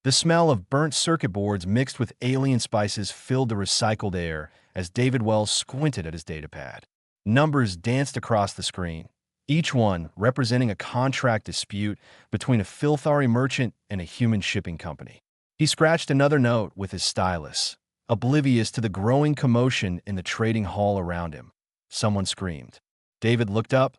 The smell of burnt circuit boards mixed with alien spices filled the recycled air as David Wells squinted at his datapad. Numbers danced across the screen, each one representing a contract dispute between a Filthari merchant and a human shipping company. He scratched another note with his stylus, oblivious to the growing commotion in the trading hall around him. Someone screamed. David looked up.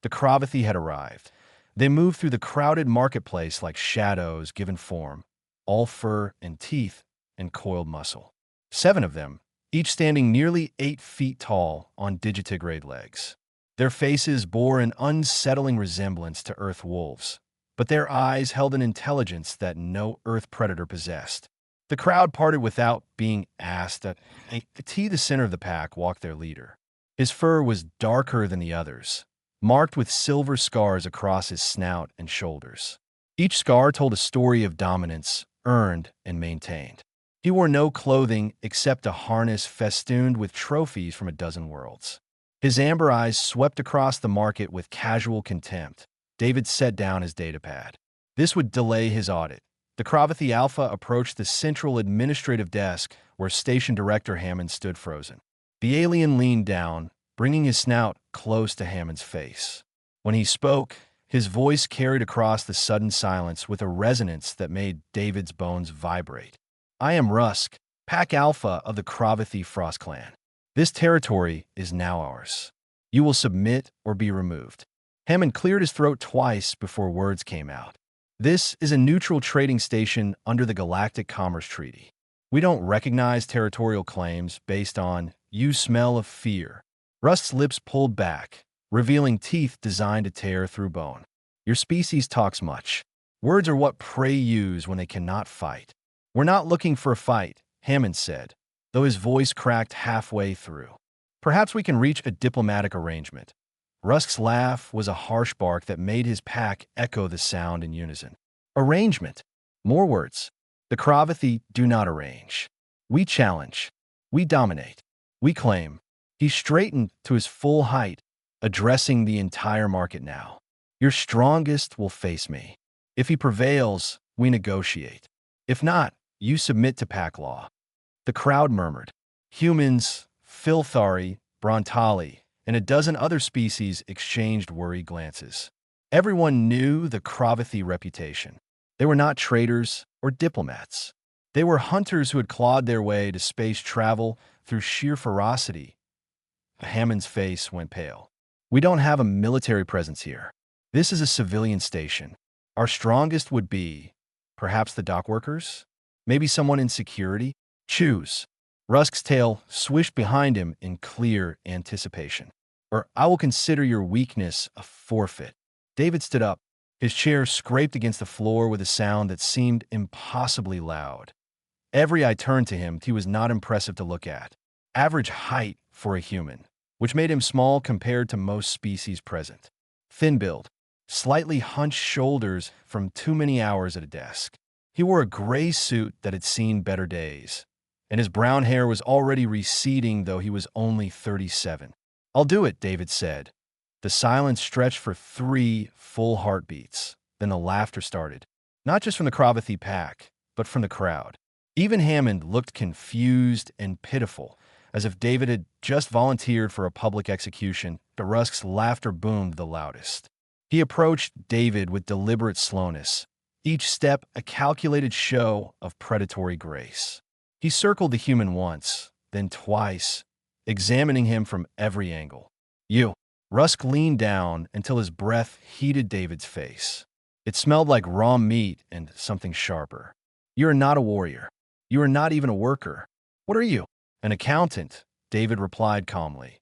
The Kravathy had arrived. They moved through the crowded marketplace like shadows given form, all fur and teeth and coiled muscle. 7 of them, each standing nearly 8 feet tall on digitigrade legs. Their faces bore an unsettling resemblance to Earth wolves, but their eyes held an intelligence that no Earth predator possessed. The crowd parted without being asked. To the center of the pack walked their leader. His fur was darker than the others, marked with silver scars across his snout and shoulders. Each scar told a story of dominance, earned and maintained. He wore no clothing except a harness festooned with trophies from a dozen worlds. His amber eyes swept across the market with casual contempt. David set down his datapad. This would delay his audit. The Kravathy Alpha approached the central administrative desk where Station Director Hammond stood frozen. The alien leaned down, bringing his snout close to Hammond's face. When he spoke, his voice carried across the sudden silence with a resonance that made David's bones vibrate. I am Rusk, Pack Alpha of the Kravathy Frost Clan. This territory is now ours. You will submit or be removed. Hammond cleared his throat twice before words came out. This is a neutral trading station under the Galactic Commerce Treaty. We don't recognize territorial claims based on "you smell of fear." Rusk's lips pulled back, revealing teeth designed to tear through bone. Your species talks much. Words are what prey use when they cannot fight. We're not looking for a fight, Hammond said, though his voice cracked halfway through. Perhaps we can reach a diplomatic arrangement. Rusk's laugh was a harsh bark that made his pack echo the sound in unison. Arrangement. More words. The Kravathy do not arrange. We challenge. We dominate. We claim. He straightened to his full height, addressing the entire market now. Your strongest will face me. If he prevails, we negotiate. If not, you submit to pack law. The crowd murmured. Humans, Filthari, Brontali, and a dozen other species exchanged worried glances. Everyone knew the Kravathy reputation. They were not traders or diplomats. They were hunters who had clawed their way to space travel through sheer ferocity. Hammond's face went pale. We don't have a military presence here. This is a civilian station. Our strongest would be, perhaps the dock workers? Maybe someone in security? Choose. Rusk's tail swished behind him in clear anticipation. Or I will consider your weakness a forfeit. David stood up. His chair scraped against the floor with a sound that seemed impossibly loud. Every eye turned to him, he was not impressive to look at. Average height for a human, which made him small compared to most species present. Thin build, slightly hunched shoulders from too many hours at a desk. He wore a gray suit that had seen better days, and his brown hair was already receding, though he was only 37. I'll do it, David said. The silence stretched for 3 full heartbeats. Then the laughter started, not just from the Kravathy pack, but from the crowd. Even Hammond looked confused and pitiful, as if David had just volunteered for a public execution. Rusk's laughter boomed the loudest. He approached David with deliberate slowness, each step a calculated show of predatory grace. He circled the human once, then twice, examining him from every angle. You. Rusk leaned down until his breath heated David's face. It smelled like raw meat and something sharper. You are not a warrior. You are not even a worker. What are you? An accountant, David replied calmly.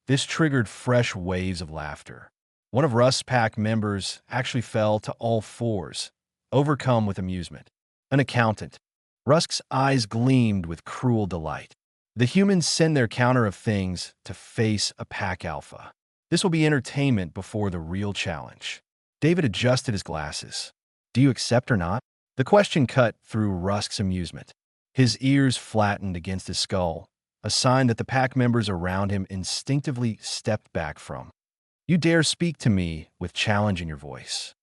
This triggered fresh waves of laughter. One of Rusk's pack members actually fell to all fours, overcome with amusement. An accountant. Rusk's eyes gleamed with cruel delight. The humans send their counter of things to face a pack alpha. This will be entertainment before the real challenge. David adjusted his glasses. Do you accept or not? The question cut through Rusk's amusement. His ears flattened against his skull, a sign that the pack members around him instinctively stepped back from. You dare speak to me with challenge in your voice.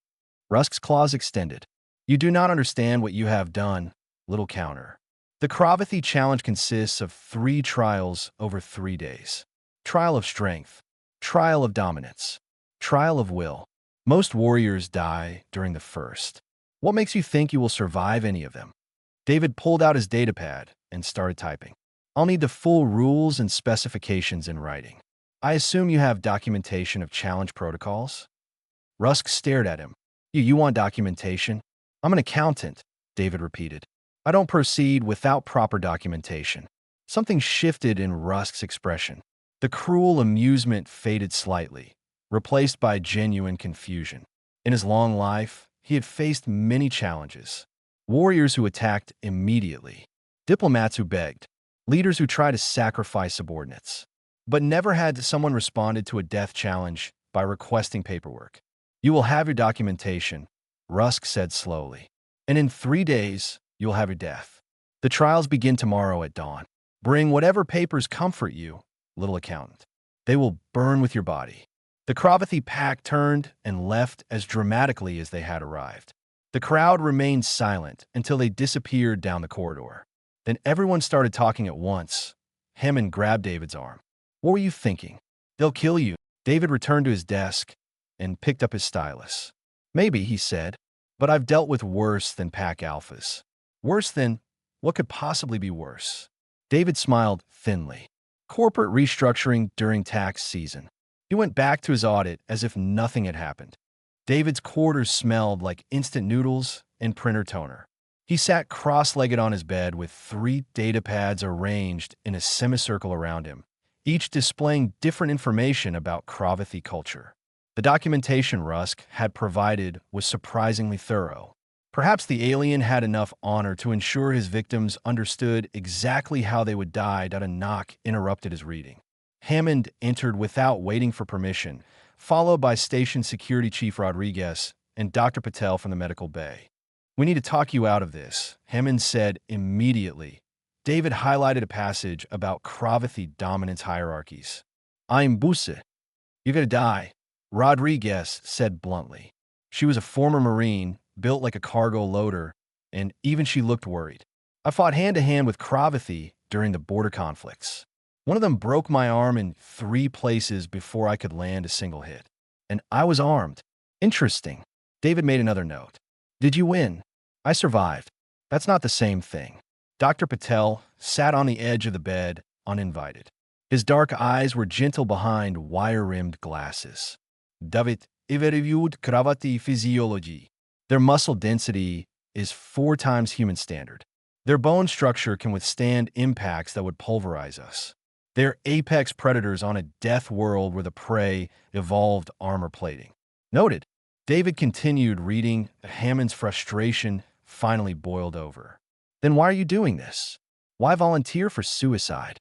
Rusk's claws extended. You do not understand what you have done, little counter. The Kravathy challenge consists of 3 trials over 3 days. Trial of strength, trial of dominance, trial of will. Most warriors die during the first. What makes you think you will survive any of them? David pulled out his datapad and started typing. I'll need the full rules and specifications in writing. I assume you have documentation of challenge protocols? Rusk stared at him. You want documentation? I'm an accountant, David repeated. I don't proceed without proper documentation. Something shifted in Rusk's expression. The cruel amusement faded slightly, replaced by genuine confusion. In his long life, he had faced many challenges. Warriors who attacked immediately, diplomats who begged, leaders who tried to sacrifice subordinates. But never had someone responded to a death challenge by requesting paperwork. You will have your documentation, Rusk said slowly. And in 3 days, you'll have your death. The trials begin tomorrow at dawn. Bring whatever papers comfort you, little accountant. They will burn with your body. The Kravathy pack turned and left as dramatically as they had arrived. The crowd remained silent until they disappeared down the corridor. Then everyone started talking at once. Hammond grabbed David's arm. What were you thinking? They'll kill you. David returned to his desk and picked up his stylus. Maybe, he said, but I've dealt with worse than pack alphas. Worse than? What could possibly be worse? David smiled thinly. Corporate restructuring during tax season. He went back to his audit as if nothing had happened. David's quarters smelled like instant noodles and printer toner. He sat cross-legged on his bed with 3 data pads arranged in a semicircle around him, each displaying different information about Kravathy culture. The documentation Rusk had provided was surprisingly thorough. Perhaps the alien had enough honor to ensure his victims understood exactly how they would die. A knock interrupted his reading. Hammond entered without waiting for permission, followed by Station Security Chief Rodriguez and Dr. Patel from the medical bay. We need to talk you out of this, Hammond said immediately. David highlighted a passage about Kravathy dominance hierarchies. I'm Busse. You're gonna die, Rodriguez said bluntly. She was a former Marine, built like a cargo loader, and even she looked worried. I fought hand-to-hand with Kravathy during the border conflicts. One of them broke my arm in 3 places before I could land a single hit. And I was armed. Interesting. David made another note. Did you win? I survived. That's not the same thing. Dr. Patel sat on the edge of the bed, uninvited. His dark eyes were gentle behind wire-rimmed glasses. David, I've reviewed Kravathy physiology. Their muscle density is 4 times human standard. Their bone structure can withstand impacts that would pulverize us. They're apex predators on a death world where the prey evolved armor plating. Noted. David continued reading. Hammond's frustration finally boiled over. Then why are you doing this? Why volunteer for suicide?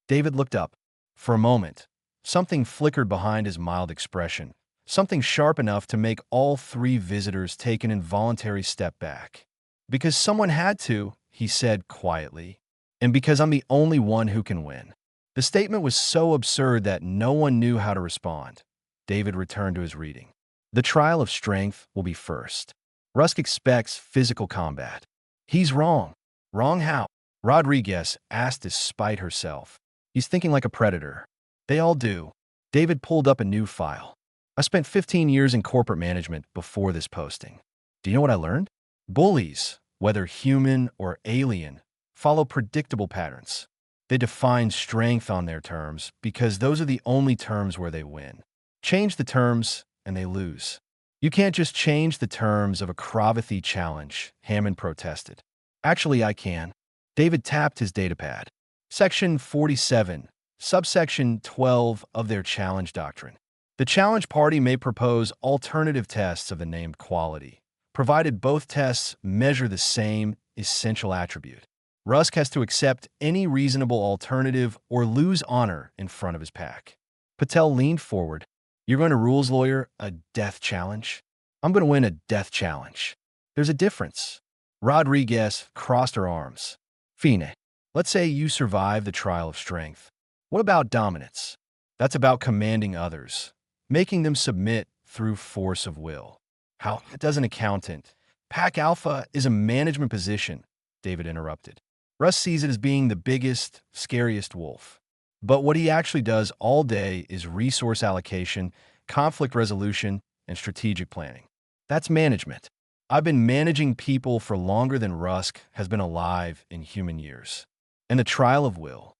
David looked up. For a moment, something flickered behind his mild expression, something sharp enough to make all 3 visitors take an involuntary step back. Because someone had to, he said quietly, and because I'm the only one who can win. The statement was so absurd that no one knew how to respond. David returned to his reading. The trial of strength will be first. Rusk expects physical combat. He's wrong. Wrong how? Rodriguez asked despite herself. He's thinking like a predator. They all do. David pulled up a new file. I spent 15 years in corporate management before this posting. Do you know what I learned? Bullies, whether human or alien, follow predictable patterns. They define strength on their terms because those are the only terms where they win. Change the terms and they lose. You can't just change the terms of a Kravathy challenge, Hammond protested. Actually, I can. David tapped his datapad. Section 47, subsection 12 of their challenge doctrine. The challenge party may propose alternative tests of the named quality, provided both tests measure the same essential attribute. Rusk has to accept any reasonable alternative or lose honor in front of his pack. Patel leaned forward. You're going to rules lawyer a death challenge? I'm going to win a death challenge. There's a difference. Rodriguez crossed her arms. Fine. Let's say you survive the trial of strength. What about dominance? That's about commanding others, making them submit through force of will. How does an accountant Pack Alpha is a management position, David interrupted. Russ sees it as being the biggest, scariest wolf. But what he actually does all day is resource allocation, conflict resolution, and strategic planning. That's management. I've been managing people for longer than Rusk has been alive in human years. And the trial of will.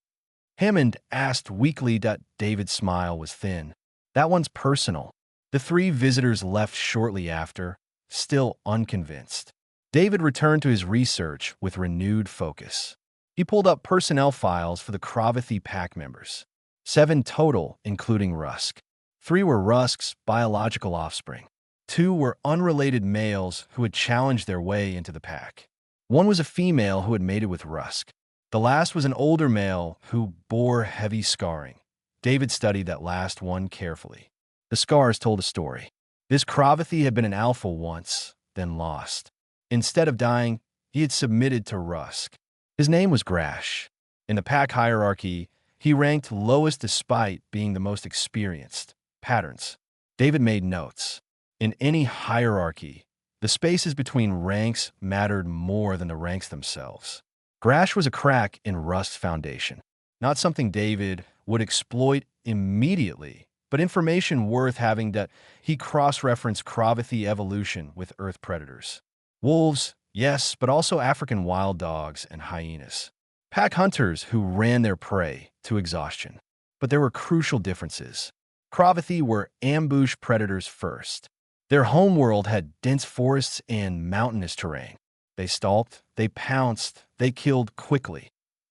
Hammond asked weakly. David's smile was thin. That one's personal. The three visitors left shortly after, still unconvinced. David returned to his research with renewed focus. He pulled up personnel files for the Kravathy pack members. 7 total, including Rusk. 3 were Rusk's biological offspring. 2 were unrelated males who had challenged their way into the pack. 1 was a female who had mated with Rusk. The last was an older male who bore heavy scarring. David studied that last one carefully. The scars told a story. This Kravathy had been an alpha once, then lost. Instead of dying, he had submitted to Rusk. His name was Grash. In the pack hierarchy, he ranked lowest despite being the most experienced. Patterns. David made notes. In any hierarchy, the spaces between ranks mattered more than the ranks themselves. Grash was a crack in Rusk's foundation. Not something David would exploit immediately, but information worth having. That he cross-referenced Kravathy evolution with Earth predators. Wolves, yes, but also African wild dogs and hyenas. Pack hunters who ran their prey to exhaustion. But there were crucial differences. Kravathy were ambush predators first. Their homeworld had dense forests and mountainous terrain. They stalked, they pounced, they killed quickly.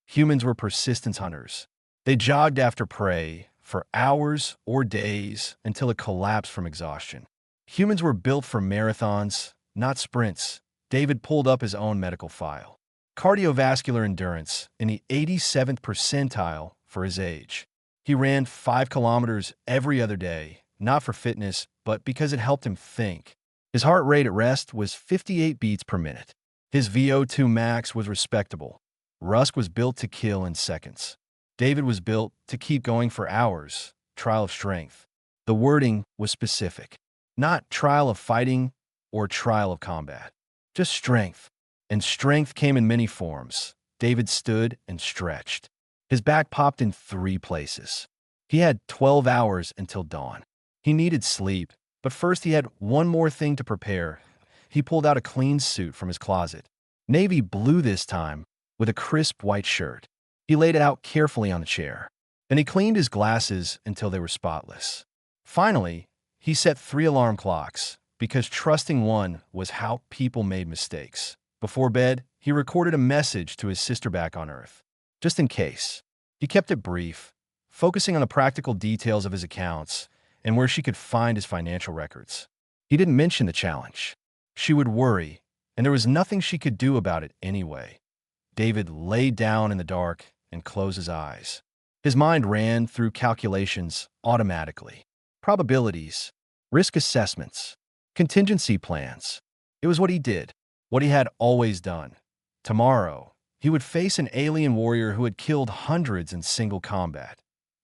Humans were persistence hunters. They jogged after prey for hours or days until it collapsed from exhaustion. Humans were built for marathons, not sprints. David pulled up his own medical file. Cardiovascular endurance in the 87th percentile for his age. He ran 5 kilometers every other day, not for fitness, but because it helped him think. His heart rate at rest was 58 beats per minute. His VO2 max was respectable. Rusk was built to kill in seconds. David was built to keep going for hours, trial of strength. The wording was specific. Not trial of fighting or trial of combat. Just strength. And strength came in many forms. David stood and stretched. His back popped in 3 places. He had 12 hours until dawn. He needed sleep, but first he had one more thing to prepare. He pulled out a clean suit from his closet. Navy blue this time, with a crisp white shirt. He laid it out carefully on the chair. Then he cleaned his glasses until they were spotless. Finally, he set 3 alarm clocks, because trusting one was how people made mistakes. Before bed, he recorded a message to his sister back on Earth. Just in case. He kept it brief, focusing on the practical details of his accounts and where she could find his financial records. He didn't mention the challenge. She would worry, and there was nothing she could do about it anyway. David lay down in the dark and closed his eyes. His mind ran through calculations automatically. Probabilities, risk assessments, contingency plans. It was what he did, what he had always done. Tomorrow, he would face an alien warrior who had killed hundreds in single combat.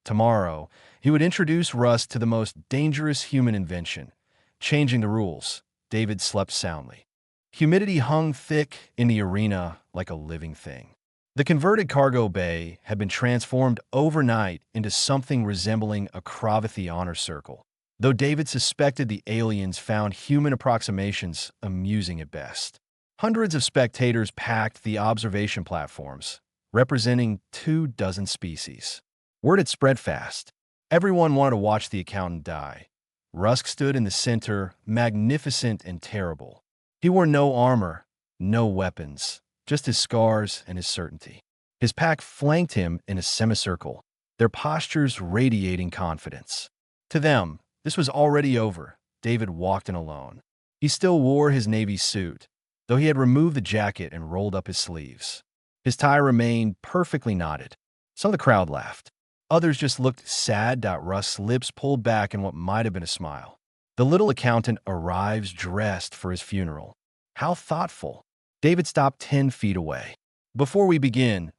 Tomorrow, he would introduce Rusk to the most dangerous human invention, changing the rules. David slept soundly. Humidity hung thick in the arena like a living thing. The converted cargo bay had been transformed overnight into something resembling a Kravathy honor circle, though David suspected the aliens found human approximations amusing at best. Hundreds of spectators packed the observation platforms, representing 24 species. Word had spread fast. Everyone wanted to watch the accountant die. Rusk stood in the center, magnificent and terrible. He wore no armor, no weapons, just his scars and his certainty. His pack flanked him in a semicircle, their postures radiating confidence. To them, this was already over. David walked in alone. He still wore his Navy suit, though he had removed the jacket and rolled up his sleeves. His tie remained perfectly knotted. Some of the crowd laughed. Others just looked sad. Rusk's lips pulled back in what might have been a smile. The little accountant arrives dressed for his funeral. How thoughtful. David stopped 10 feet away. Before we begin,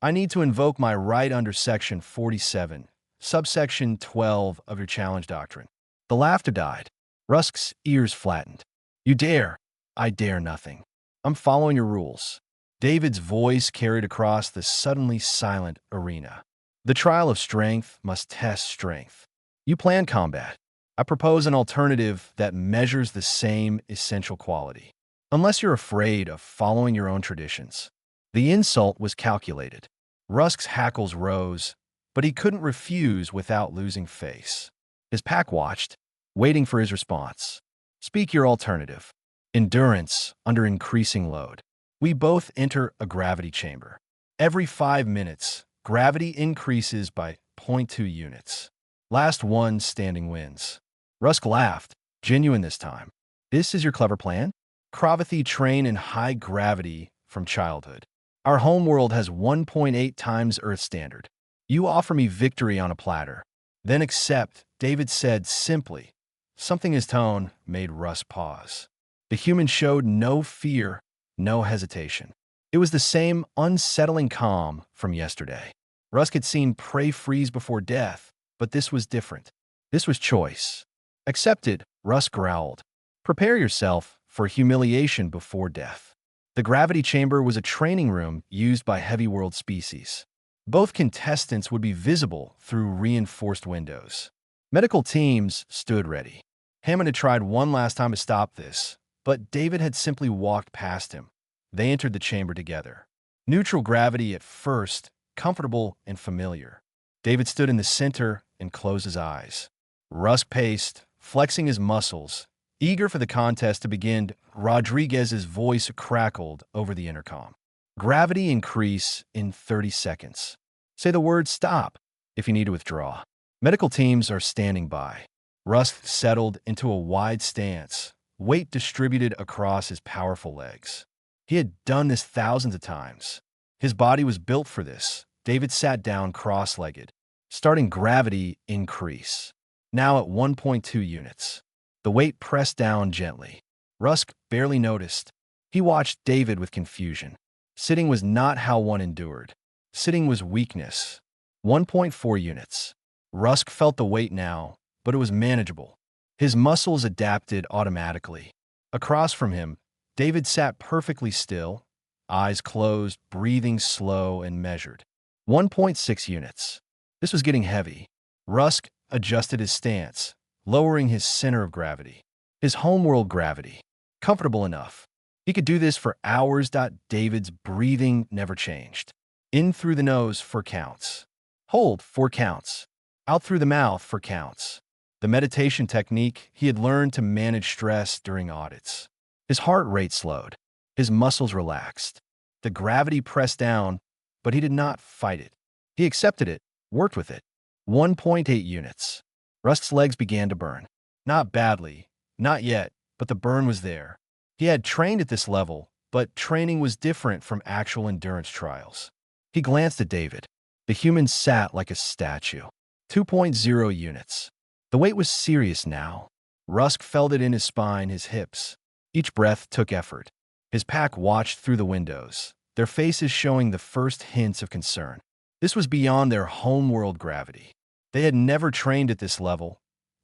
I need to invoke my right under Section 47, subsection 12 of your challenge doctrine. The laughter died. Rusk's ears flattened. You dare. I dare nothing. I'm following your rules. David's voice carried across the suddenly silent arena. The trial of strength must test strength. You plan combat. I propose an alternative that measures the same essential quality. Unless you're afraid of following your own traditions. The insult was calculated. Rusk's hackles rose, but he couldn't refuse without losing face. His pack watched, waiting for his response. Speak your alternative. Endurance under increasing load. We both enter a gravity chamber. Every 5 minutes, gravity increases by 0.2 units. Last one standing wins. Rusk laughed, genuine this time. This is your clever plan? Kravathy train in high gravity from childhood. Our homeworld has 1.8 times Earth standard. You offer me victory on a platter. Then accept, David said simply. Something in his tone made Russ pause. The human showed no fear, no hesitation. It was the same unsettling calm from yesterday. Rusk had seen prey freeze before death, but this was different. This was choice. Accepted, Rusk growled. Prepare yourself for humiliation before death. The gravity chamber was a training room used by heavy world species. Both contestants would be visible through reinforced windows. Medical teams stood ready. Hammond had tried one last time to stop this, but David had simply walked past him. They entered the chamber together. Neutral gravity at first, comfortable and familiar. David stood in the center and closed his eyes. Rusk paced, flexing his muscles. Eager for the contest to begin, Rodriguez's voice crackled over the intercom. Gravity increase in 30 seconds. Say the word stop if you need to withdraw. Medical teams are standing by. Rusk settled into a wide stance, weight distributed across his powerful legs. He had done this thousands of times. His body was built for this. David sat down cross-legged, starting gravity increase. Now at 1.2 units. The weight pressed down gently. Rusk barely noticed. He watched David with confusion. Sitting was not how one endured. Sitting was weakness. 1.4 units. Rusk felt the weight now, but it was manageable. His muscles adapted automatically. Across from him, David sat perfectly still, eyes closed, breathing slow and measured. 1.6 units. This was getting heavy. Rusk adjusted his stance, lowering his center of gravity. His homeworld gravity. Comfortable enough. He could do this for hours. David's breathing never changed. In through the nose for counts. Hold 4 counts. Out through the mouth for counts. The meditation technique he had learned to manage stress during audits. His heart rate slowed. His muscles relaxed. The gravity pressed down, but he did not fight it. He accepted it, worked with it. 1.8 units. Rusk's legs began to burn. Not badly, not yet, but the burn was there. He had trained at this level, but training was different from actual endurance trials. He glanced at David. The human sat like a statue. 2.0 units. The weight was serious now. Rusk felt it in his spine, his hips. Each breath took effort. His pack watched through the windows, their faces showing the first hints of concern. This was beyond their homeworld gravity. They had never trained at this level.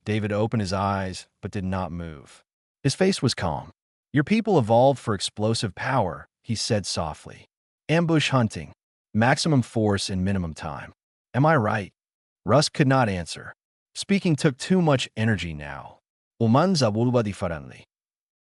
David opened his eyes, but did not move. His face was calm. Your people evolved for explosive power, he said softly. Ambush hunting. Maximum force in minimum time. Am I right? Rusk could not answer. Speaking took too much energy now. Umanza wulba differently.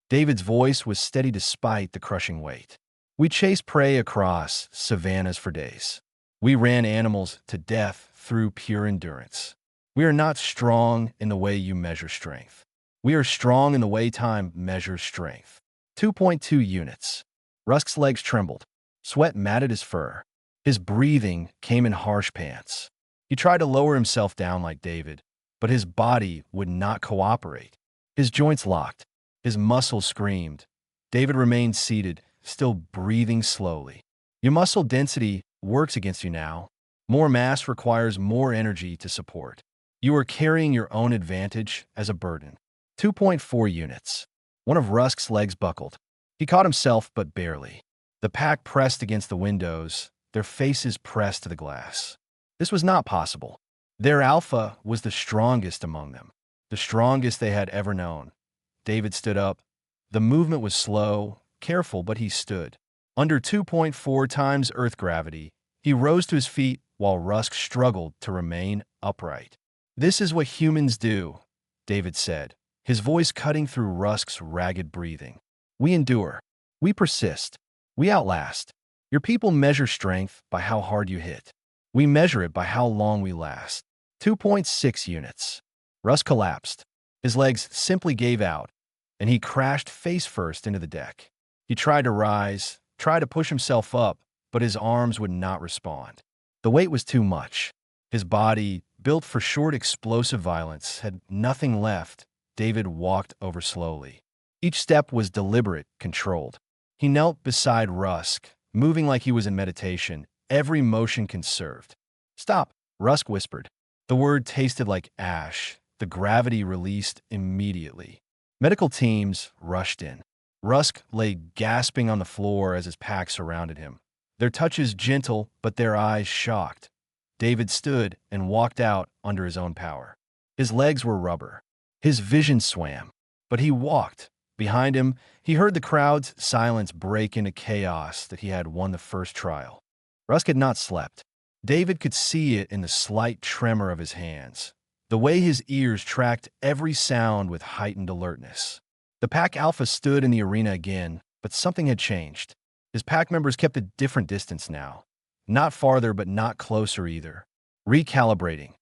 David's voice was steady despite the crushing weight. We chased prey across savannas for days. We ran animals to death through pure endurance. We are not strong in the way you measure strength. We are strong in the way time measures strength. 2.2 units. Rusk's legs trembled. Sweat matted his fur. His breathing came in harsh pants. He tried to lower himself down like David, but his body would not cooperate. His joints locked. His muscles screamed. David remained seated, still breathing slowly. Your muscle density works against you now. More mass requires more energy to support. You are carrying your own advantage as a burden. 2.4 units. One of Rusk's legs buckled. He caught himself, but barely. The pack pressed against the windows, their faces pressed to the glass. This was not possible. Their alpha was the strongest among them, the strongest they had ever known. David stood up. The movement was slow, careful, but he stood. Under 2.4 times Earth gravity, he rose to his feet while Rusk struggled to remain upright. "This is what humans do," David said, his voice cutting through Rusk's ragged breathing. "We endure. We persist. We outlast. Your people measure strength by how hard you hit. We measure it by how long we last." 2.6 units. Rusk collapsed. His legs simply gave out, and he crashed face first into the deck. He tried to rise, tried to push himself up, but his arms would not respond. The weight was too much. His body, built for short explosive violence, had nothing left. David walked over slowly. Each step was deliberate, controlled. He knelt beside Rusk, moving like he was in meditation, every motion conserved. "Stop," Rusk whispered. The word tasted like ash. The gravity released immediately. Medical teams rushed in. Rusk lay gasping on the floor as his pack surrounded him. Their touches gentle, but their eyes shocked. David stood and walked out under his own power. His legs were rubber. His vision swam. But he walked. Behind him, he heard the crowd's silence break into chaos that he had won the first trial. Rusk had not slept. David could see it in the slight tremor of his hands, the way his ears tracked every sound with heightened alertness. The Pack Alpha stood in the arena again, but something had changed. His pack members kept a different distance now. Not farther, but not closer either. Recalibrating.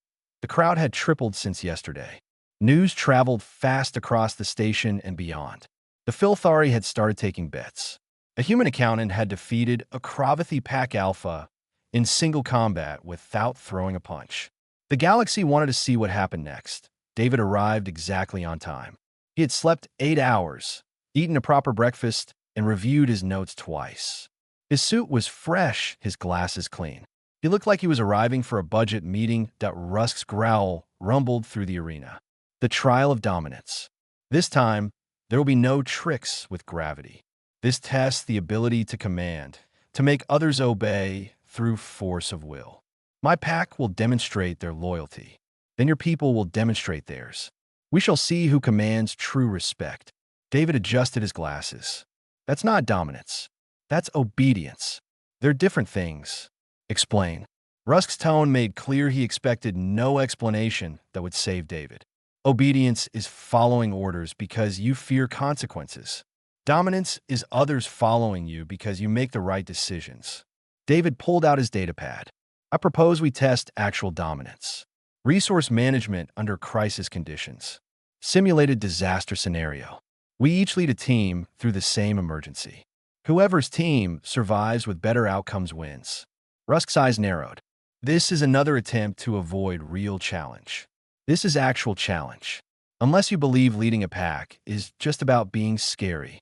The crowd had tripled since yesterday. News traveled fast across the station and beyond. The Filthari had started taking bets. A human accountant had defeated a Kravathy Pack Alpha in single combat without throwing a punch. The galaxy wanted to see what happened next. David arrived exactly on time. He had slept 8 hours, eaten a proper breakfast, and reviewed his notes twice. His suit was fresh, his glasses clean. He looked like he was arriving for a budget meeting. Rusk's growl rumbled through the arena. The trial of dominance. This time, there will be no tricks with gravity. This tests the ability to command, to make others obey through force of will. My pack will demonstrate their loyalty. Then your people will demonstrate theirs. We shall see who commands true respect. David adjusted his glasses. That's not dominance. That's obedience. They're different things. Explain. Rusk's tone made clear he expected no explanation that would save David. Obedience is following orders because you fear consequences. Dominance is others following you because you make the right decisions. David pulled out his datapad. I propose we test actual dominance. Resource management under crisis conditions. Simulated disaster scenario. We each lead a team through the same emergency. Whoever's team survives with better outcomes wins. Rusk's eyes narrowed. This is another attempt to avoid real challenge. This is actual challenge. Unless you believe leading a pack is just about being scary.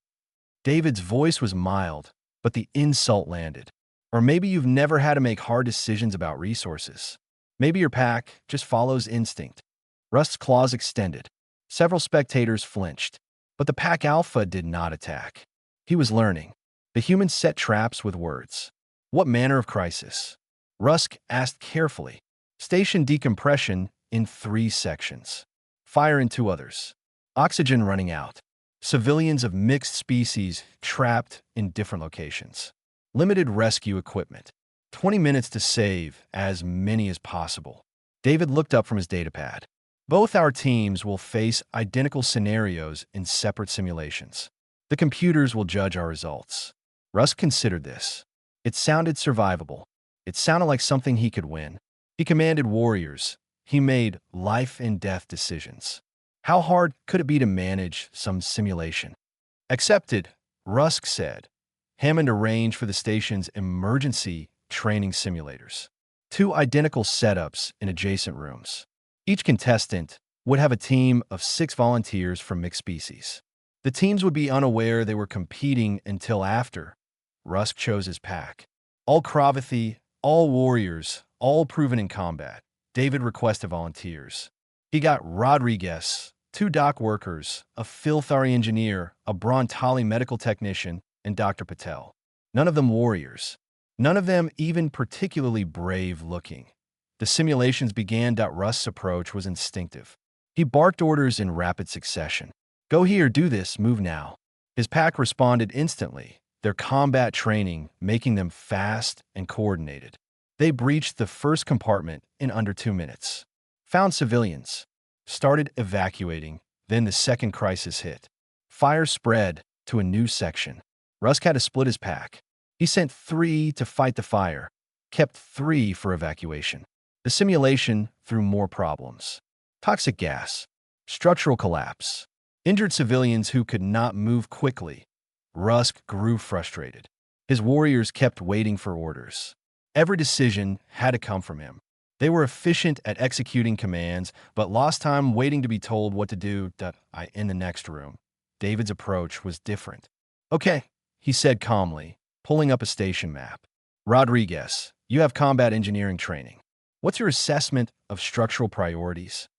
David's voice was mild, but the insult landed. Or maybe you've never had to make hard decisions about resources. Maybe your pack just follows instinct. Rusk's claws extended. Several spectators flinched, but the Pack Alpha did not attack. He was learning. The humans set traps with words. What manner of crisis? Rusk asked carefully. Station decompression in 3 sections. Fire in 2 others. Oxygen running out. Civilians of mixed species trapped in different locations. Limited rescue equipment. 20 minutes to save as many as possible. David looked up from his datapad. Both our teams will face identical scenarios in separate simulations. The computers will judge our results. Rusk considered this. It sounded survivable. It sounded like something he could win. He commanded warriors. He made life-and-death decisions. How hard could it be to manage some simulation? Accepted, Rusk said. Hammond arranged for the station's emergency training simulators. 2 identical setups in adjacent rooms. Each contestant would have a team of 6 volunteers from mixed species. The teams would be unaware they were competing until after. Rusk chose his pack. All Kravathy, all warriors, all proven in combat. David requested volunteers. He got Rodriguez, 2 dock workers, a Filthari engineer, a Brontali medical technician, and Dr. Patel. None of them warriors. None of them even particularly brave-looking. The simulations began. Rusk's approach was instinctive. He barked orders in rapid succession. Go here, do this, move now. His pack responded instantly, their combat training making them fast and coordinated. They breached the first compartment in under 2 minutes, found civilians, started evacuating, then the second crisis hit. Fire spread to a new section. Rusk had to split his pack. He sent 3 to fight the fire, kept 3 for evacuation. The simulation threw more problems. Toxic gas, structural collapse, injured civilians who could not move quickly. Rusk grew frustrated. His warriors kept waiting for orders. Every decision had to come from him. They were efficient at executing commands, but lost time waiting to be told what to do in the next room. David's approach was different. "Okay," he said calmly, pulling up a station map. "Rodriguez, you have combat engineering training. What's your assessment of structural priorities?"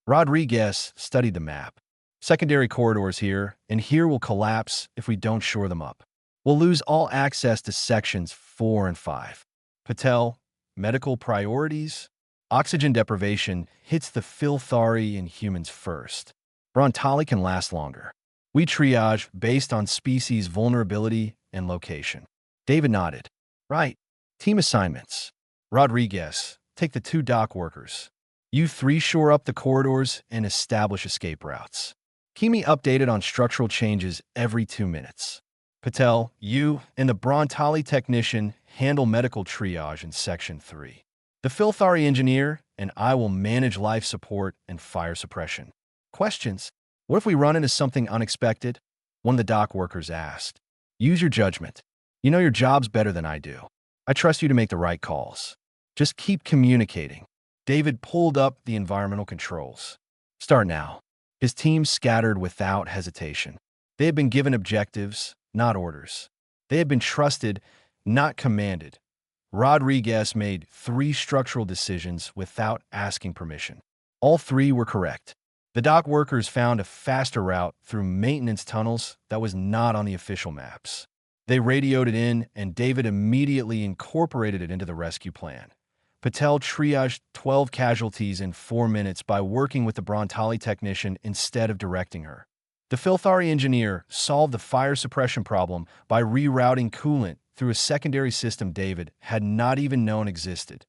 Rodriguez studied the map. "Secondary corridors here, and here will collapse if we don't shore them up. We'll lose all access to sections 4 and 5. Patel, medical priorities? Oxygen deprivation hits the Filthari and humans first. Brontali can last longer. We triage based on species vulnerability and location." David nodded. "Right. Team assignments. Rodriguez, take the 2 dock workers. You 3 shore up the corridors and establish escape routes. Keep me updated on structural changes every 2 minutes. Patel, you and the Brontali technician handle medical triage in Section 3. The Filthari engineer and I will manage life support and fire suppression." "Questions? What if we run into something unexpected?" one of the dock workers asked. "Use your judgment. You know your jobs better than I do. I trust you to make the right calls. Just keep communicating." David pulled up the environmental controls. "Start now." His team scattered without hesitation. They had been given objectives, not orders. They had been trusted, not commanded. Rodriguez made 3 structural decisions without asking permission. All 3 were correct. The dock workers found a faster route through maintenance tunnels that was not on the official maps. They radioed it in, and David immediately incorporated it into the rescue plan. Patel triaged 12 casualties in 4 minutes by working with the Brontali technician instead of directing her. The Filthari engineer solved the fire suppression problem by rerouting coolant through a secondary system David had not even known existed.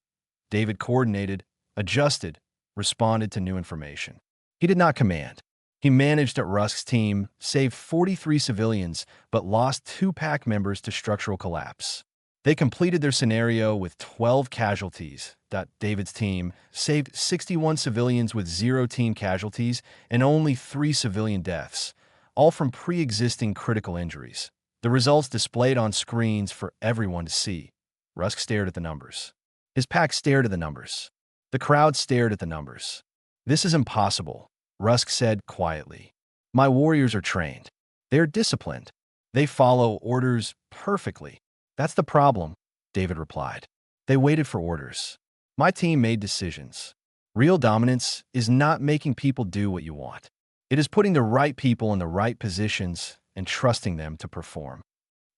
David coordinated, adjusted, responded to new information. He did not command. He managed at Rusk's team, saved 43 civilians, but lost 2 pack members to structural collapse. They completed their scenario with 12 casualties. David's team saved 61 civilians with 0 team casualties and only 3 civilian deaths, all from pre-existing critical injuries. The results displayed on screens for everyone to see. Rusk stared at the numbers. His pack stared at the numbers. The crowd stared at the numbers. "This is impossible," Rusk said quietly. "My warriors are trained. They are disciplined. They follow orders perfectly." "That's the problem," David replied. "They waited for orders. My team made decisions. Real dominance is not making people do what you want. It is putting the right people in the right positions and trusting them to perform."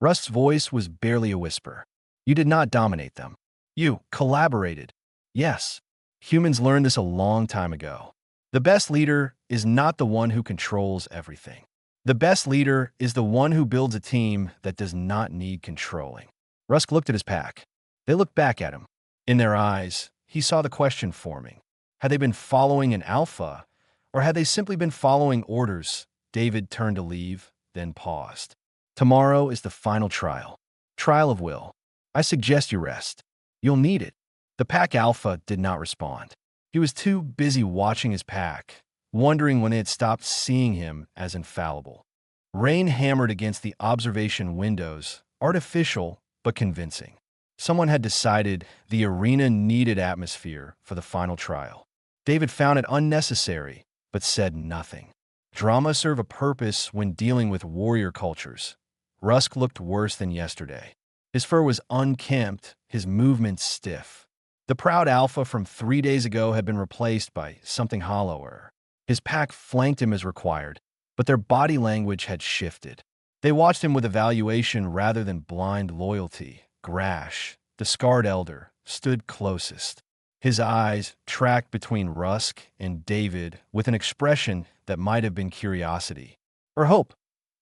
Rusk's voice was barely a whisper. "You did not dominate them. You collaborated." "Yes. Humans learned this a long time ago. The best leader is not the one who controls everything. The best leader is the one who builds a team that does not need controlling." Rusk looked at his pack. They looked back at him. In their eyes, he saw the question forming. Had they been following an alpha, or had they simply been following orders? David turned to leave, then paused. "Tomorrow is the final trial. Trial of will. I suggest you rest. You'll need it." The pack alpha did not respond. He was too busy watching his pack, wondering when they had stopped seeing him as infallible. Rain hammered against the observation windows, artificial but convincing. Someone had decided the arena needed atmosphere for the final trial. David found it unnecessary, but said nothing. Drama serve a purpose when dealing with warrior cultures. Rusk looked worse than yesterday. His fur was unkempt, his movements stiff. The proud alpha from 3 days ago had been replaced by something hollower. His pack flanked him as required, but their body language had shifted. They watched him with evaluation rather than blind loyalty. Grash, the scarred elder, stood closest. His eyes tracked between Rusk and David with an expression that might have been curiosity or hope.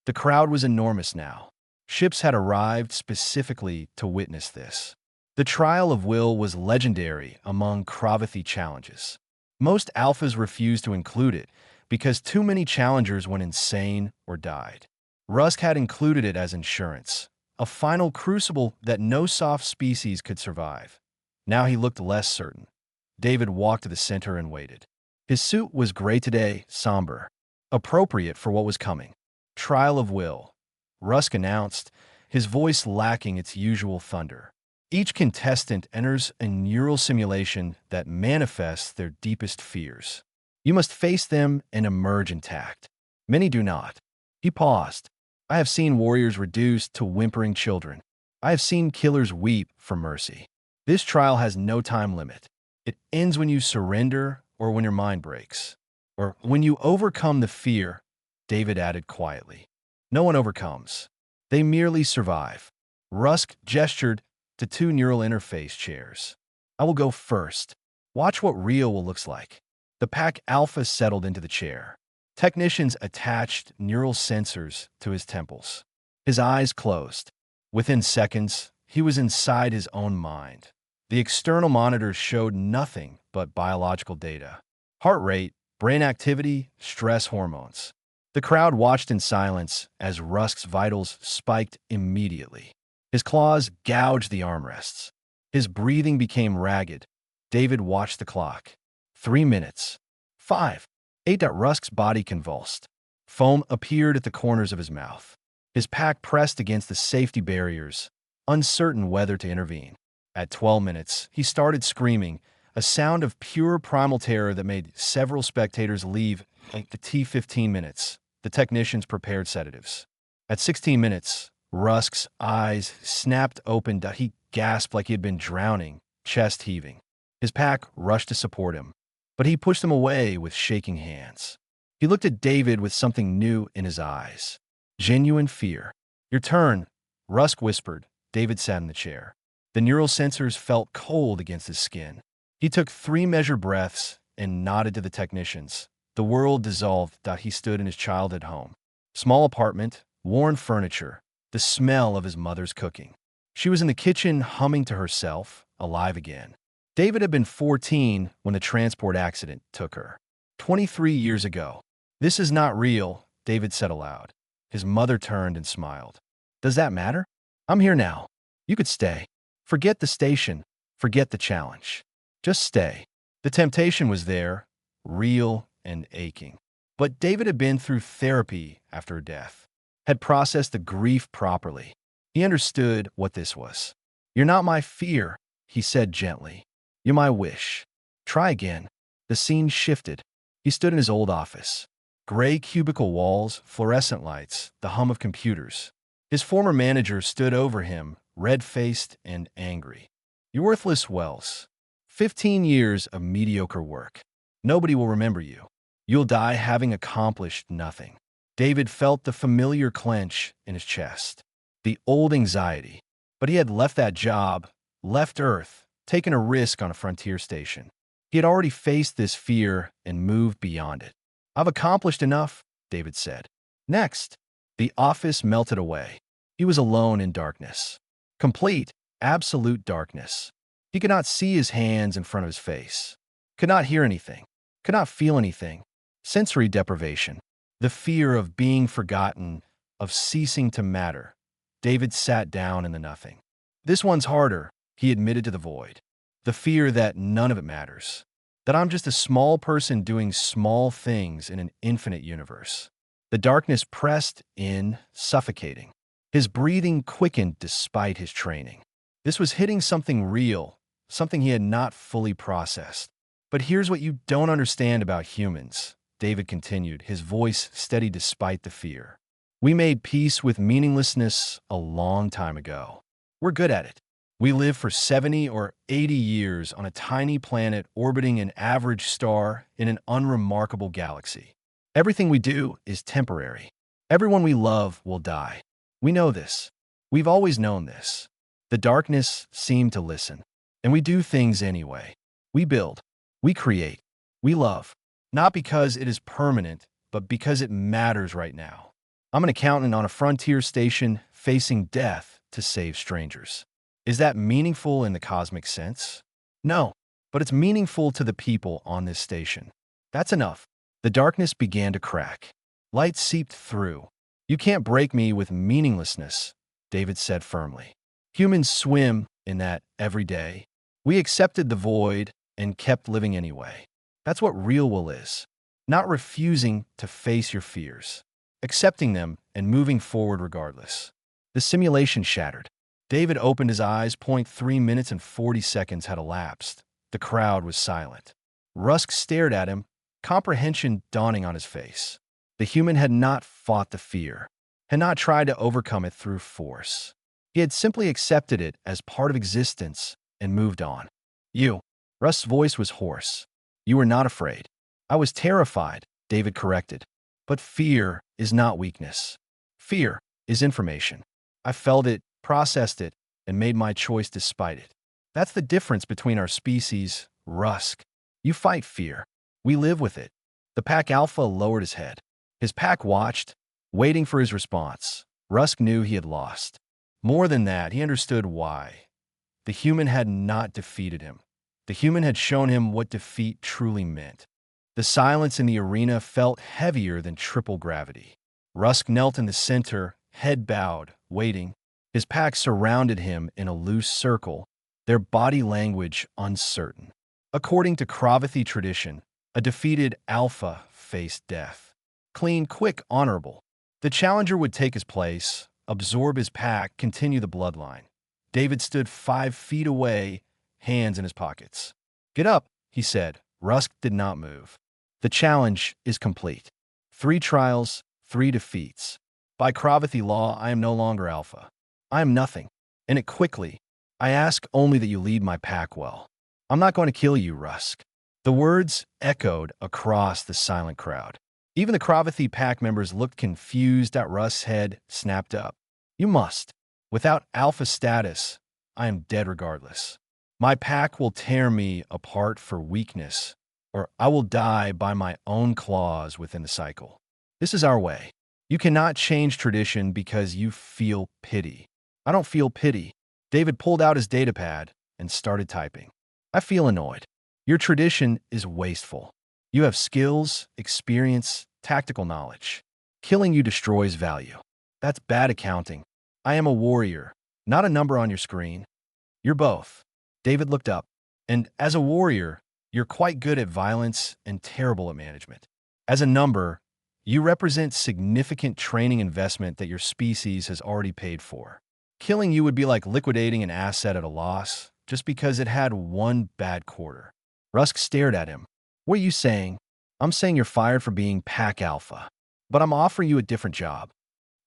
The crowd was enormous now. Ships had arrived specifically to witness this. The trial of will was legendary among Kravathy challenges. Most alphas refused to include it because too many challengers went insane or died. Rusk had included it as insurance, a final crucible that no soft species could survive. Now he looked less certain. David walked to the center and waited. His suit was gray today, somber, appropriate for what was coming. Trial of will, Rusk announced, his voice lacking its usual thunder. Each contestant enters a neural simulation that manifests their deepest fears. You must face them and emerge intact. Many do not. He paused. I have seen warriors reduced to whimpering children. I have seen killers weep for mercy. This trial has no time limit. It ends when you surrender or when your mind breaks. Or when you overcome the fear, David added quietly. No one overcomes. They merely survive. Rusk gestured to two neural interface chairs. I will go first. Watch what real will looks like. The pack alpha settled into the chair. Technicians attached neural sensors to his temples. His eyes closed. Within seconds, he was inside his own mind. The external monitors showed nothing but biological data. Heart rate, brain activity, stress hormones. The crowd watched in silence as Rusk's vitals spiked immediately. His claws gouged the armrests. His breathing became ragged. David watched the clock. 3 minutes. 5. 8. Rusk's body convulsed. Foam appeared at the corners of his mouth. His pack pressed against the safety barriers, uncertain whether to intervene. At 12 minutes, he started screaming, a sound of pure primal terror that made several spectators leave at the T15 minutes. The technicians prepared sedatives. At 16 minutes, Rusk's eyes snapped open. He gasped like he had been drowning, chest heaving. His pack rushed to support him, but he pushed them away with shaking hands. He looked at David with something new in his eyes. Genuine fear. Your turn, Rusk whispered. David sat in the chair. The neural sensors felt cold against his skin. He took 3 measured breaths and nodded to the technicians. The world dissolved. He stood in his childhood home. Small apartment, worn furniture, the smell of his mother's cooking. She was in the kitchen humming to herself, alive again. David had been 14 when the transport accident took her. 23 years ago. This is not real, David said aloud. His mother turned and smiled. Does that matter? I'm here now. You could stay. Forget the station. Forget the challenge. Just stay. The temptation was there, real and aching. But David had been through therapy after her death, had processed the grief properly. He understood what this was. You're not my fear, he said gently. You're my wish. Try again. The scene shifted. He stood in his old office. Gray cubicle walls, fluorescent lights, the hum of computers. His former manager stood over him, red-faced and angry. You're worthless, Wells. 15 years of mediocre work. Nobody will remember you. You'll die having accomplished nothing. David felt the familiar clench in his chest. The old anxiety. But he had left that job, left Earth, taken a risk on a frontier station. He had already faced this fear and moved beyond it. I've accomplished enough, David said. Next. The office melted away. He was alone in darkness. Complete, absolute darkness. He could not see his hands in front of his face. Could not hear anything. Could not feel anything. Sensory deprivation. The fear of being forgotten, of ceasing to matter. David sat down in the nothing. This one's harder, he admitted to the void. The fear that none of it matters. That I'm just a small person doing small things in an infinite universe. The darkness pressed in, suffocating. His breathing quickened despite his training. This was hitting something real, something he had not fully processed. But here's what you don't understand about humans, David continued, his voice steady despite the fear. We made peace with meaninglessness a long time ago. We're good at it. We live for 70 or 80 years on a tiny planet orbiting an average star in an unremarkable galaxy. Everything we do is temporary. Everyone we love will die. We know this. We've always known this. The darkness seemed to listen. And we do things anyway. We build. We create. We love. Not because it is permanent, but because it matters right now. I'm an accountant on a frontier station facing death to save strangers. Is that meaningful in the cosmic sense? No, but it's meaningful to the people on this station. That's enough. The darkness began to crack. Light seeped through. You can't break me with meaninglessness, David said firmly. Humans swim in that every day. We accepted the void and kept living anyway. That's what real will is. Not refusing to face your fears, accepting them and moving forward regardless. The simulation shattered. David opened his eyes. 3 minutes and 40 seconds had elapsed. The crowd was silent. Rusk stared at him, comprehension dawning on his face. The human had not fought the fear, had not tried to overcome it through force. He had simply accepted it as part of existence and moved on. You. Rusk's voice was hoarse. You were not afraid. I was terrified, David corrected. But fear is not weakness. Fear is information. I felt it, processed it, and made my choice despite it. That's the difference between our species, Rusk. You fight fear. We live with it. The pack alpha lowered his head. His pack watched, waiting for his response. Rusk knew he had lost. More than that, he understood why. The human had not defeated him. The human had shown him what defeat truly meant. The silence in the arena felt heavier than triple gravity. Rusk knelt in the center, head bowed, waiting. His pack surrounded him in a loose circle, their body language uncertain. According to Kravathy tradition, a defeated alpha faced death. Clean, quick, honorable. The challenger would take his place, absorb his pack, continue the bloodline. David stood 5 feet away, hands in his pockets. Get up, he said. Rusk did not move. The challenge is complete. 3 trials, 3 defeats. By Kravathy law, I am no longer alpha. I am nothing. End it quickly. I ask only that you lead my pack well. I'm not going to kill you, Rusk. The words echoed across the silent crowd. Even the Kravathy pack members looked confused at Rusk's head snapped up. You must. Without alpha status, I am dead regardless. My pack will tear me apart for weakness, or I will die by my own claws within the cycle. This is our way. You cannot change tradition because you feel pity. I don't feel pity. David pulled out his datapad and started typing. I feel annoyed. Your tradition is wasteful. You have skills, experience, tactical knowledge. Killing you destroys value. That's bad accounting. I am a warrior, not a number on your screen. You're both. David looked up. And as a warrior, you're quite good at violence and terrible at management. As a number, you represent significant training investment that your species has already paid for. Killing you would be like liquidating an asset at a loss just because it had one bad quarter. Rusk stared at him. What are you saying? I'm saying you're fired for being pack alpha. But I'm offering you a different job.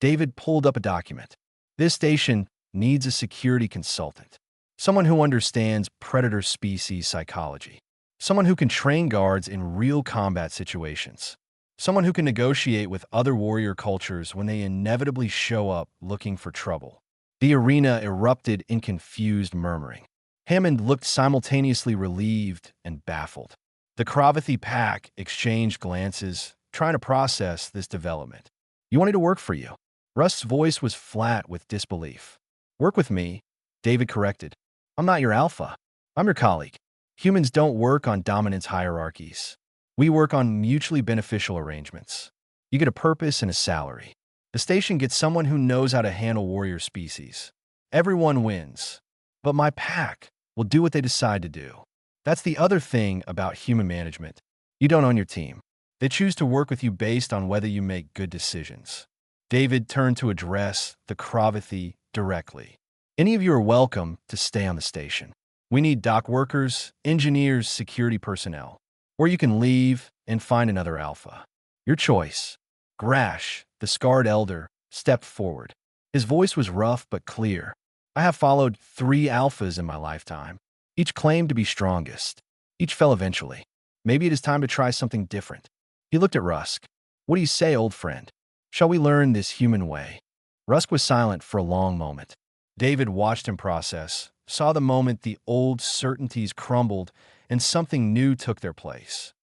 David pulled up a document. This station needs a security consultant. Someone who understands predator species psychology. Someone who can train guards in real combat situations. Someone who can negotiate with other warrior cultures when they inevitably show up looking for trouble. The arena erupted in confused murmuring. Hammond looked simultaneously relieved and baffled. The Kravathy pack exchanged glances, trying to process this development. You want me to work for you? Rusk's voice was flat with disbelief. Work with me, David corrected. I'm not your alpha. I'm your colleague. Humans don't work on dominance hierarchies. We work on mutually beneficial arrangements. You get a purpose and a salary. The station gets someone who knows how to handle warrior species. Everyone wins. But my pack will do what they decide to do. That's the other thing about human management. You don't own your team. They choose to work with you based on whether you make good decisions. David turned to address the Kravathy directly. Any of you are welcome to stay on the station. We need dock workers, engineers, security personnel. Or you can leave and find another alpha. Your choice. Grash, the scarred elder, stepped forward. His voice was rough but clear. I have followed 3 alphas in my lifetime. Each claimed to be strongest. Each fell eventually. Maybe it is time to try something different. He looked at Rusk. What do you say, old friend? Shall we learn this human way? Rusk was silent for a long moment. David watched him process, saw the moment the old certainties crumbled and something new took their place.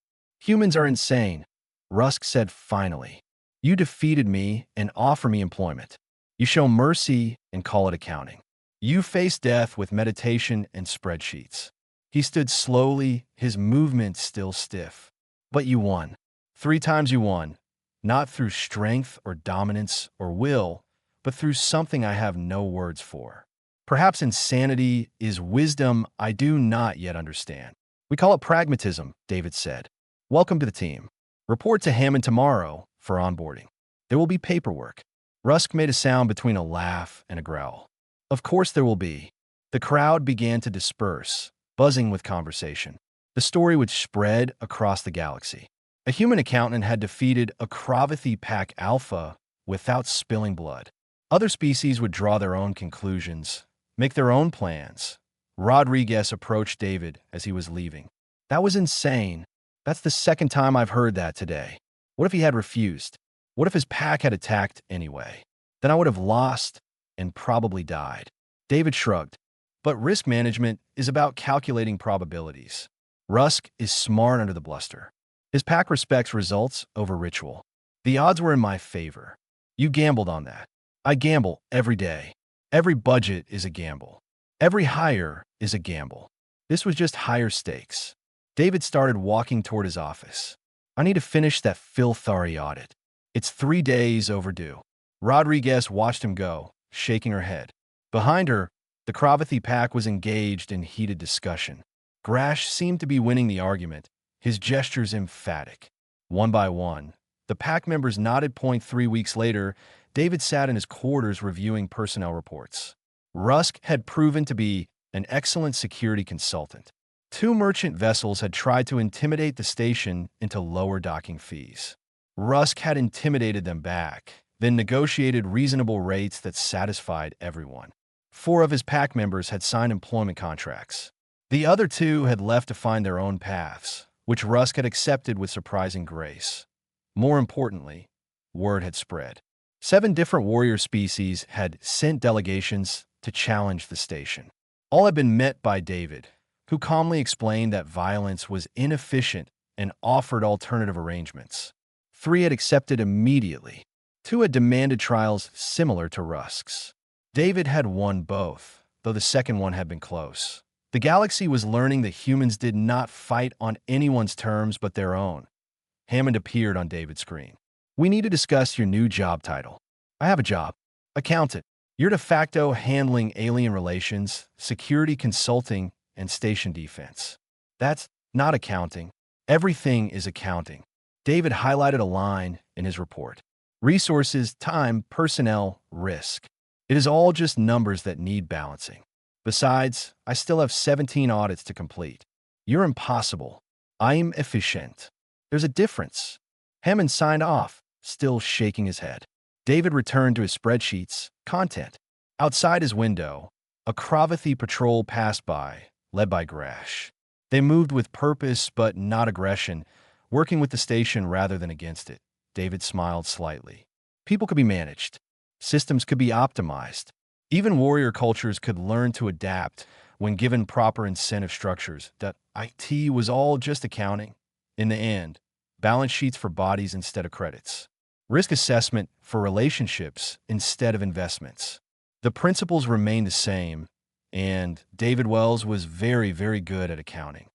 Humans are insane, Rusk said finally. You defeated me and offer me employment. You show mercy and call it accounting. You face death with meditation and spreadsheets. He stood slowly, his movements still stiff. But you won. 3 times you won, not through strength or dominance or will, but through something I have no words for. Perhaps insanity is wisdom I do not yet understand. We call it pragmatism, David said. Welcome to the team. Report to Hammond tomorrow for onboarding. There will be paperwork. Rusk made a sound between a laugh and a growl. Of course there will be. The crowd began to disperse, buzzing with conversation. The story would spread across the galaxy. A human accountant had defeated a Kravathy pack alpha without spilling blood. Other species would draw their own conclusions, make their own plans. Rodriguez approached David as he was leaving. That was insane. That's the second time I've heard that today. What if he had refused? What if his pack had attacked anyway? Then I would have lost and probably died. David shrugged. But risk management is about calculating probabilities. Rusk is smart under the bluster. His pack respects results over ritual. The odds were in my favor. You gambled on that. I gamble every day. Every budget is a gamble. Every hire is a gamble. This was just higher stakes. David started walking toward his office. I need to finish that filthary audit. It's 3 days overdue. Rodriguez watched him go, shaking her head. Behind her, the Kravathy pack was engaged in heated discussion. Grash seemed to be winning the argument, his gestures emphatic. One by one, the pack members nodded. 3 weeks later, David sat in his quarters reviewing personnel reports. Rusk had proven to be an excellent security consultant. 2 merchant vessels had tried to intimidate the station into lower docking fees. Rusk had intimidated them back, then negotiated reasonable rates that satisfied everyone. 4 of his pack members had signed employment contracts. The other 2 had left to find their own paths, which Rusk had accepted with surprising grace. More importantly, word had spread. 7 different warrior species had sent delegations to challenge the station. All had been met by David, who calmly explained that violence was inefficient and offered alternative arrangements. 3 had accepted immediately. 2 had demanded trials similar to Rusk's. David had won both, though the second one had been close. The galaxy was learning that humans did not fight on anyone's terms but their own. Hammond appeared on David's screen. We need to discuss your new job title. I have a job. Accountant. You're de facto handling alien relations, security consulting, and station defense. That's not accounting. Everything is accounting. David highlighted a line in his report. Resources, time, personnel, risk. It is all just numbers that need balancing. Besides, I still have 17 audits to complete. You're impossible. I'm efficient. There's a difference. Hammond signed off, still shaking his head. David returned to his spreadsheets, content. Outside his window, a Kravathy patrol passed by, led by Grash. They moved with purpose but not aggression, working with the station rather than against it. David smiled slightly. People could be managed. Systems could be optimized. Even warrior cultures could learn to adapt when given proper incentive structures. That IT was all just accounting. In the end, balance sheets for bodies instead of credits. Risk assessment for relationships instead of investments. The principles remained the same, and David Wells was very, very good at accounting.